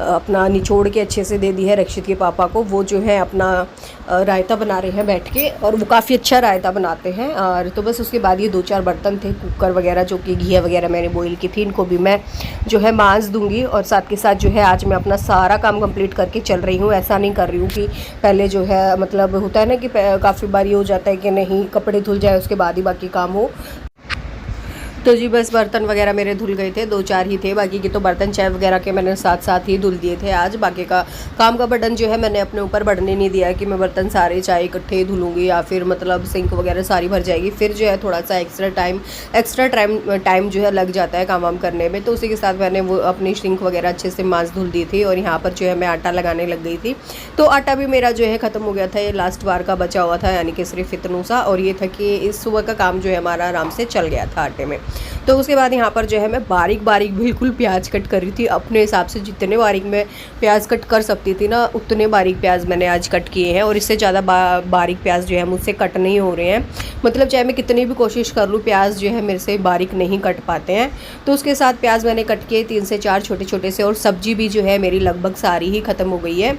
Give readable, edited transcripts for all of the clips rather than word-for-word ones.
अपना निचोड़ के अच्छे से दे दी है रक्षित के पापा को। वो जो है अपना रायता बना रहे हैं बैठ के, और वो काफ़ी अच्छा रायता बनाते हैं। और तो बस उसके बाद ये 2-4 बर्तन थे, कुकर वगैरह जो कि घी वगैरह मैंने बॉईल की थी, इनको भी मैं जो है मांज दूंगी। और साथ के साथ जो है आज मैं अपना सारा काम कंप्लीट करके चल रही हूँ। ऐसा नहीं कर रही हूँ कि पहले जो है मतलब होता है ना कि काफ़ी बार ये हो जाता है कि नहीं कपड़े धुल जाए उसके बाद ही बाकी काम हो। तो जी बस बर्तन वगैरह मेरे धुल गए थे, 2-4 ही थे, बाकी के तो बर्तन चाय वगैरह के मैंने साथ साथ ही धुल दिए थे आज। बाकी का काम का बटन जो है मैंने अपने ऊपर बढ़ने नहीं दिया कि मैं बर्तन सारे चाय इकट्ठे धुलूँगी या फिर मतलब सिंक वगैरह सारी भर जाएगी, फिर जो है थोड़ा सा एक्स्ट्रा टाइम जो है लग जाता है काम वाम करने में। तो उसी के साथ मैंने वो अपनी सिंक वगैरह अच्छे से मांज धुल दी थी। और यहाँ पर जो है मैं आटा लगाने लग गई थी। तो आटा भी मेरा जो है ख़त्म हो गया था, ये लास्ट बार का बचा हुआ था, यानी कि सिर्फ इतना सा। और ये था कि इस सुबह का काम जो है हमारा आराम से चल गया था आटे में। तो उसके बाद यहाँ पर जो है मैं बारीक बिल्कुल प्याज कट कर रही थी अपने हिसाब से। जितने बारीक मैं प्याज कट कर सकती थी ना उतने बारीक प्याज मैंने आज कट किए हैं। और इससे ज़्यादा बारीक प्याज जो है मुझसे कट नहीं हो रहे हैं, मतलब चाहे मैं कितनी भी कोशिश कर लूँ प्याज जो है मेरे से बारीक नहीं कट पाते हैं। तो उसके साथ प्याज मैंने कट किए 3 से 4 छोटे छोटे से। और सब्जी भी जो है मेरी लगभग सारी ही ख़त्म हो गई है।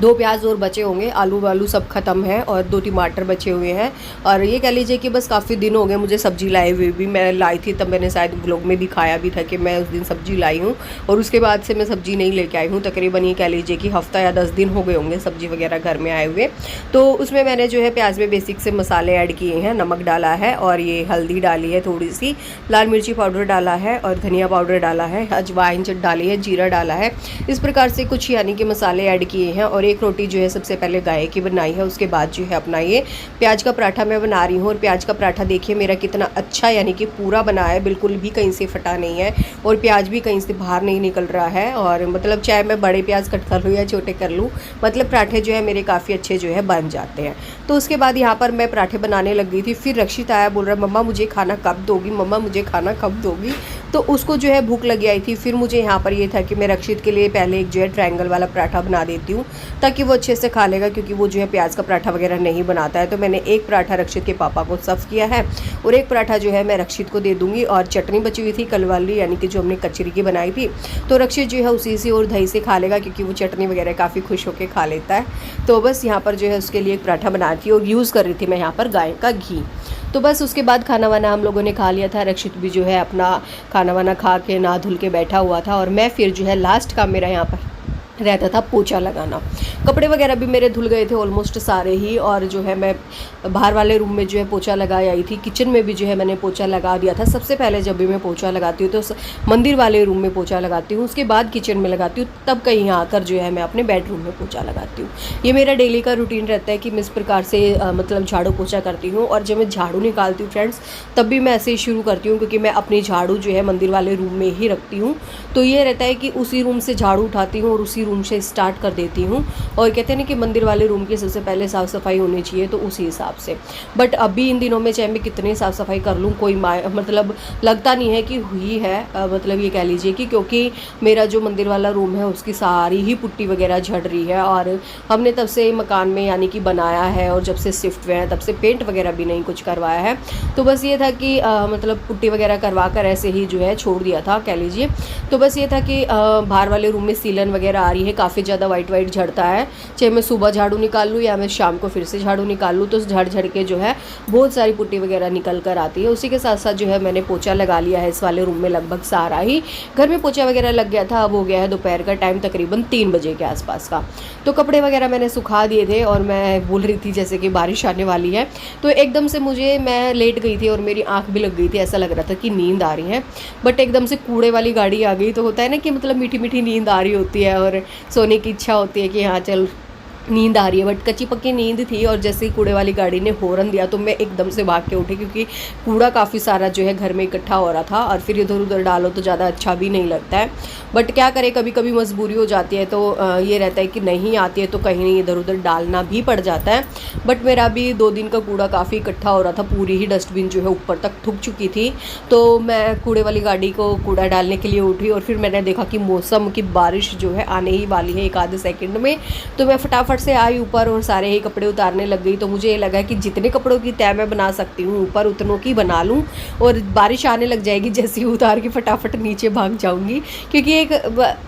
2 प्याज और बचे होंगे, आलू वालू सब ख़त्म है, और 2 टमाटर बचे हुए हैं। और ये कह लीजिए कि बस काफ़ी दिन हो गए मुझे सब्ज़ी लाए हुए भी। मैं लाई थी तब मैंने शायद ब्लॉग में दिखाया भी था कि मैं उस दिन सब्ज़ी लाई हूँ, और उसके बाद से मैं सब्ज़ी नहीं लेके आई हूँ। तकरीबन ये कह लीजिए कि हफ़्ता या 10 दिन हो गए होंगे सब्ज़ी वगैरह घर में आए हुए। तो उसमें मैंने जो है प्याज में बेसिक से मसाले ऐड किए हैं, नमक डाला है, और ये हल्दी डाली है, थोड़ी सी लाल मिर्ची पाउडर डाला है, और धनिया पाउडर डाला है, अजवाइन डाली है, जीरा डाला है। इस प्रकार से कुछ यानी कि मसाले ऐड किए हैं। और एक रोटी जो है सबसे पहले गाय की बनाई है, उसके बाद जो है अपना ये प्याज का पराठा मैं बना रही हूँ। और प्याज का पराठा देखिए मेरा कितना अच्छा यानी कि पूरा बना है, बिल्कुल भी कहीं से फटा नहीं है, और प्याज भी कहीं से बाहर नहीं निकल रहा है। और मतलब चाहे मैं बड़े प्याज कट कर लूँ या छोटे कर लूँ, मतलब पराठे जो है मेरे काफ़ी अच्छे जो है बन जाते हैं। तो उसके बाद यहाँ पर मैं पराठे बनाने लग गई थी। फिर रक्षित आया, बोल रहा मम्मा मुझे खाना कब दोगी, मम्मा मुझे खाना कब दोगी। तो उसको जो है भूख लगी आई थी। फिर मुझे यहाँ पर ये था कि मैं रक्षित के लिए पहले एक जो है ट्रायंगल वाला पराठा बना देती हूँ ताकि वो अच्छे से खा लेगा, क्योंकि वो जो है प्याज का पराठा वगैरह नहीं बनाता है। तो मैंने एक पराठा रक्षित के पापा को सर्व किया है, और एक पराठा जो है मैं रक्षित को दे दूँगी। और चटनी बची हुई थी कल वाली, यानी कि जो हमने कचरी की बनाई थी, तो रक्षित जो है उसी से और दही से खा लेगा, क्योंकि वो चटनी वगैरह काफ़ी खुश होकर खा लेता है। तो बस यहाँ पर जो है उसके लिए एक पराठा बनाई थी, और यूज़ कर रही थी मैं यहाँ पर गाय का घी। तो बस उसके बाद खाना वाना हम लोगों ने खा लिया था। रक्षित भी जो है अपना खाना वाना खा के नहा धुल के बैठा हुआ था। और मैं फिर जो है लास्ट काम मेरा यहाँ पर रहता था पोछा लगाना। कपड़े वगैरह भी मेरे धुल गए थे ऑलमोस्ट सारे ही। और जो है मैं बाहर वाले रूम में जो है पोछा लगा आई थी। किचन में भी जो है मैंने पोछा लगा दिया था। सबसे पहले जब भी मैं पोछा लगाती हूँ तो मंदिर वाले रूम में पोछा लगाती हूँ, उसके बाद किचन में लगाती हूँ, तब कहीं आकर जो है मैं अपने बेडरूम में पोछा लगाती हूँ। ये मेरा डेली का रूटीन रहता है कि मैं इस प्रकार से मतलब झाड़ू पोछा करती हूँ। और जब मैं झाड़ू निकालती हूँ फ्रेंड्स, तब भी मैं ऐसे ही शुरू करती हूँ, क्योंकि मैं अपनी झाड़ू जो है मंदिर वाले रूम में ही रखती हूँ। तो ये रहता है कि उसी रूम से झाड़ू उठाती हूँ और उसी रूम से स्टार्ट कर देती हूँ। और कहते हैं ना कि मंदिर वाले रूम की सबसे पहले साफ़ सफाई होनी चाहिए, तो उसी हिसाब से। बट अभी इन दिनों में चाहे मैं कितनी साफ़ सफाई कर लूँ, कोई मतलब लगता नहीं है कि हुई है। मतलब ये कह लीजिए कि क्योंकि मेरा जो मंदिर वाला रूम है उसकी सारी ही पुट्टी वगैरह झड़ रही है। और हमने तब से मकान में यानी कि बनाया है, और जब से शिफ्ट हुए हैं तब से पेंट वगैरह भी नहीं कुछ करवाया है। तो बस ये था कि मतलब पुट्टी वगैरह करवा कर ऐसे ही जो है छोड़ दिया था कह लीजिए। तो बस ये था कि बाहर वाले रूम में सीलन वगैरह आ रही है, काफ़ी ज़्यादा वाइट झड़ता है। चाहे मैं सुबह झाड़ू निकाल लूँ या मैं शाम को फिर से झाड़ू निकाल लूँ, तो झड़ के जो है बहुत सारी पुट्टी वगैरह निकल कर आती है। उसी के साथ साथ जो है मैंने पोछा लगा लिया है इस वाले रूम में लगभग सारा ही। घर में पोछा वगैरह लग गया था। अब हो गया है दोपहर का टाइम, तकरीबन 3 बजे के आसपास का। तो कपड़े वगैरह मैंने सुखा दिए थे, और मैं बोल रही थी जैसे कि बारिश आने वाली है। तो एकदम से मैं लेट गई थी और मेरी आँख भी लग गई थी, ऐसा लग रहा था कि नींद आ रही है। बट एकदम से कूड़े वाली गाड़ी आ गई, तो होता है ना कि मतलब मीठी मीठी नींद आ रही होती है और सोने की इच्छा होती है कि हाँ चल नींद आ रही है। बट कच्ची पक्की नींद थी, और जैसे ही कूड़े वाली गाड़ी ने हॉर्न दिया तो मैं एकदम से भाग के उठी, क्योंकि कूड़ा काफ़ी सारा जो है घर में इकट्ठा हो रहा था, और फिर इधर उधर डालो तो ज़्यादा अच्छा भी नहीं लगता है। बट क्या करें, कभी कभी मजबूरी हो जाती है, तो ये रहता है कि नहीं आती है तो कहीं नहीं इधर उधर डालना भी पड़ जाता है। बट मेरा भी 2 दिन का कूड़ा काफ़ी इकट्ठा हो रहा था, पूरी ही डस्टबिन जो है ऊपर तक थूक चुकी थी। तो मैं कूड़े वाली गाड़ी को कूड़ा डालने के लिए उठी, और फिर मैंने देखा कि मौसम की बारिश जो है आने ही वाली है 1 आधे सेकेंड में। तो मैं फटाफट फटाफट से आई ऊपर और सारे ही कपड़े उतारने लग गई। तो मुझे ये लगा कि जितने कपड़ों की तय मैं बना सकती हूँ ऊपर उतनों की बना लूँ, और बारिश आने लग जाएगी जैसे ही उतार के फटाफट नीचे भाग जाऊँगी। क्योंकि एक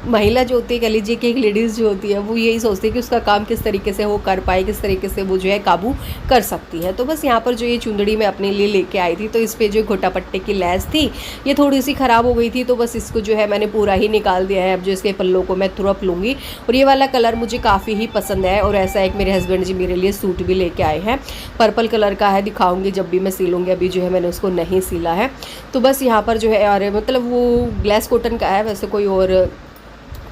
महिला जो होती है, कह लीजिए कि एक लेडीज़ जो होती है वो यही सोचती है कि उसका काम किस तरीके से वो कर पाए, किस तरीके से वो जो है काबू कर सकती है। तो बस यहाँ पर जो ये चुंदड़ी मैं अपने लिए लेके आई थी, तो इस पर जो घोटा पट्टे की लैस थी ये थोड़ी सी ख़राब हो गई थी, तो बस इसको जो है मैंने पूरा ही निकाल दिया है। अब जो इसके पल्लों को मैं तुरप लूँगी, और ये वाला कलर मुझे काफ़ी ही पसंद है। और ऐसा एक मेरे हस्बैंड जी मेरे लिए सूट भी लेके आए हैं, पर्पल कलर का है, दिखाऊंगी जब भी मैं सिलूँगी, अभी जो है मैंने उसको नहीं सिला है। तो बस यहाँ पर जो है, और मतलब वो ग्लास कॉटन का है, वैसे कोई और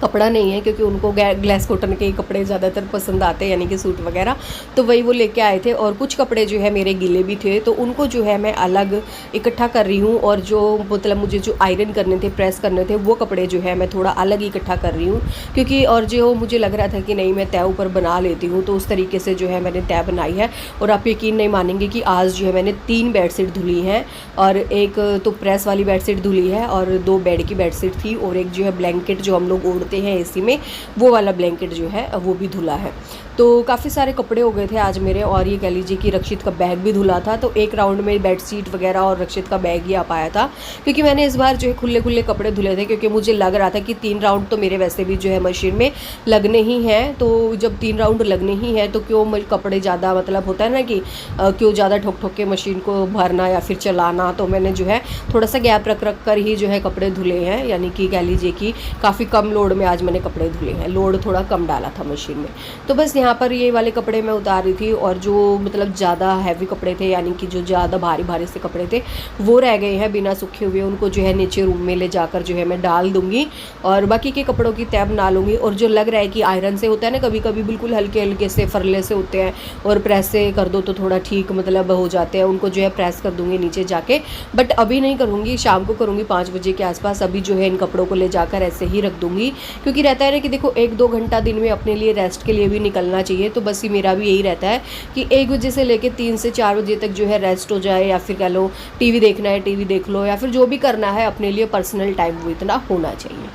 कपड़ा नहीं है, क्योंकि उनको ग्लास कॉटन के ही कपड़े ज़्यादातर पसंद आते हैं, यानी कि सूट वगैरह। तो वही वो लेके आए थे, और कुछ कपड़े जो है मेरे गीले भी थे, तो उनको जो है मैं अलग इकट्ठा कर रही हूँ। और जो मतलब मुझे जो आयरन करने थे, प्रेस करने थे, वो कपड़े जो है मैं थोड़ा अलग इकट्ठा कर रही हूँ। क्योंकि और जो मुझे लग रहा था कि नहीं मैं तय ऊपर बना लेती हूँ, तो उस तरीके से जो है मैंने तय बनाई है। और आप यकीन नहीं मानेंगे कि आज जो है मैंने 3 बेडशीट धुली हैं, और एक तो प्रेस वाली बेडशीट धुली है, और 2 बेड की बेडशीट थी, और एक जो है ब्लैंकेट जो हम लोग ओढ़ते हैं एसी में, वो वाला ब्लैंकेट जो है वो भी धुला है। तो काफ़ी सारे कपड़े हो गए थे आज मेरे। और ये कह लीजिए कि रक्षित का बैग भी धुला था, तो एक राउंड में बेडशीट वगैरह और रक्षित का बैग ही आ पाया था। क्योंकि मैंने इस बार जो है खुले खुले कपड़े धुले थे, क्योंकि मुझे लग रहा था कि 3 राउंड तो मेरे वैसे भी जो है मशीन में लगने ही हैं। तो जब 3 राउंड लगने ही हैं तो क्यों कपड़े ज़्यादा, मतलब होता है ना कि क्यों ज़्यादा ठोक ठोक के मशीन को भरना या फिर चलाना। तो मैंने जो है थोड़ा सा गैप रख रख कर ही जो है कपड़े धुले हैं, यानी कि कह लीजिए कि काफ़ी कम लोड में आज मैंने कपड़े धुले हैं, लोड थोड़ा कम डाला था मशीन में। तो बस यहाँ पर ये वाले कपड़े मैं उतार रही थी, और जो मतलब ज़्यादा हैवी कपड़े थे, यानी कि जो ज़्यादा भारी भारी से कपड़े थे, वो रह गए हैं बिना सूखे हुए, उनको जो है नीचे रूम में ले जाकर जो है मैं डाल दूँगी, और बाकी के कपड़ों की तय बना लूँगी। और जो लग रहा है कि आयरन से होता है ना, कभी कभी बिल्कुल हल्के हल्के से फरले से होते हैं, और प्रेस से कर दो तो थोड़ा ठीक मतलब हो जाते हैं, उनको जो है प्रेस कर दूँगी नीचे जाके। बट अभी नहीं करूँगी, शाम को करूँगी 5 बजे के आसपास। अभी जो है इन कपड़ों को ले जाकर ऐसे ही रख दूँगी, क्योंकि रहता है ना कि देखो 1-2 घंटा दिन में अपने लिए रेस्ट के लिए भी निकलना चाहिए। तो बस मेरा भी यही रहता है कि 1 बजे से लेकर 3 से 4 बजे तक जो है रेस्ट हो जाए, या फिर कह लो टीवी देखना है टीवी देख लो, या फिर जो भी करना है अपने लिए पर्सनल टाइम वो इतना होना चाहिए।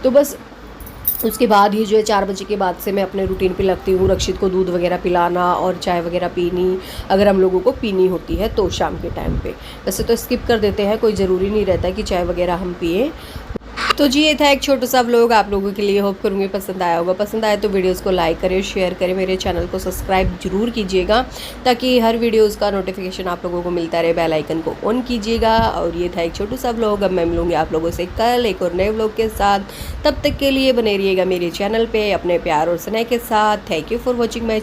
तो बस उसके बाद ही जो है 4 बजे के बाद से मैं अपने रूटीन पे लगती हूँ। रक्षित को दूध वगैरह पिलाना और चाय वगैरह पीनी, अगर हम लोगों को पीनी होती है तो शाम के टाइम पे। वैसे तो स्किप कर देते हैं, कोई ज़रूरी नहीं रहता कि चाय वगैरह हम पिए। तो जी ये था एक छोटा सा व्लॉग आप लोगों के लिए, होप करूँगी पसंद आया होगा। पसंद आए तो वीडियोस को लाइक करें, शेयर करें, मेरे चैनल को सब्सक्राइब जरूर कीजिएगा, ताकि हर वीडियोस का नोटिफिकेशन आप लोगों को मिलता रहे। बेल आइकन को ऑन कीजिएगा। और ये था एक छोटा सा व्लॉग। अब मैं मिलूँगी आप लोगों से कल एक और नए व्लॉग के साथ। तब तक के लिए बने रहिएगा मेरे चैनल पर अपने प्यार और स्नेह के साथ। Thank you for watching my